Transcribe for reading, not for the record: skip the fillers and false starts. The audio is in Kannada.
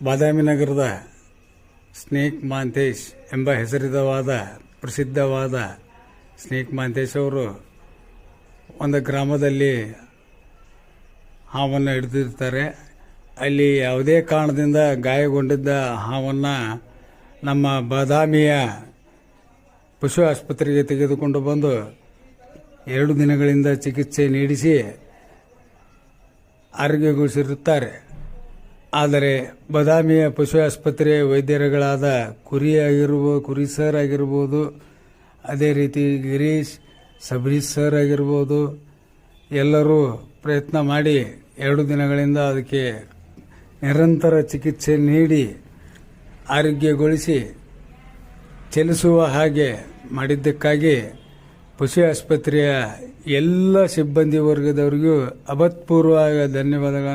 ಬಾದಾಮಿ ನಗರದ ಸ್ನೇಕ್ ಮಹಾಂತೇಶ್ ಎಂಬ ಪ್ರಸಿದ್ಧವಾದ ಸ್ನೇಕ್ ಮಹಾಂತೇಶ್ ಅವರು ಒಂದು ಗ್ರಾಮದಲ್ಲಿ ಹಾವನ್ನು ಹಿಡಿದಿರ್ತಾರೆ. ಅಲ್ಲಿ ಯಾವುದೇ ಕಾರಣದಿಂದ ಗಾಯಗೊಂಡಿದ್ದ ಹಾವನ್ನು ನಮ್ಮ ಬಾದಾಮಿಯ ಪಶು ಆಸ್ಪತ್ರೆಗೆ ತೆಗೆದುಕೊಂಡು ಬಂದು 2 ದಿನಗಳಿಂದ ಚಿಕಿತ್ಸೆ ನೀಡಿಸಿ ಆರೋಗ್ಯಗೊಳಿಸಿರುತ್ತಾರೆ. ಆದರೆ ಬಾದಾಮಿಯ ಪಶು ಆಸ್ಪತ್ರೆಯ ವೈದ್ಯರುಗಳಾದ ಕುರಿ ಸರ್ ಆಗಿರ್ಬೋದು, ಅದೇ ರೀತಿ ಗಿರೀಶ್ ಸಬರೀಶ್ ಸರ್ ಆಗಿರ್ಬೋದು, ಎಲ್ಲರೂ ಪ್ರಯತ್ನ ಮಾಡಿ 2 ದಿನಗಳಿಂದ ಅದಕ್ಕೆ ನಿರಂತರ ಚಿಕಿತ್ಸೆ ನೀಡಿ ಆರೋಗ್ಯಗೊಳಿಸಿ ಚಲಿಸುವ ಹಾಗೆ ಮಾಡಿದ್ದಕ್ಕಾಗಿ ಪಶು ಆಸ್ಪತ್ರೆಯ ಎಲ್ಲ ಸಿಬ್ಬಂದಿ ವರ್ಗದವರಿಗೂ ಅಭೂತಪೂರ್ವ ಧನ್ಯವಾದಗಳನ್ನು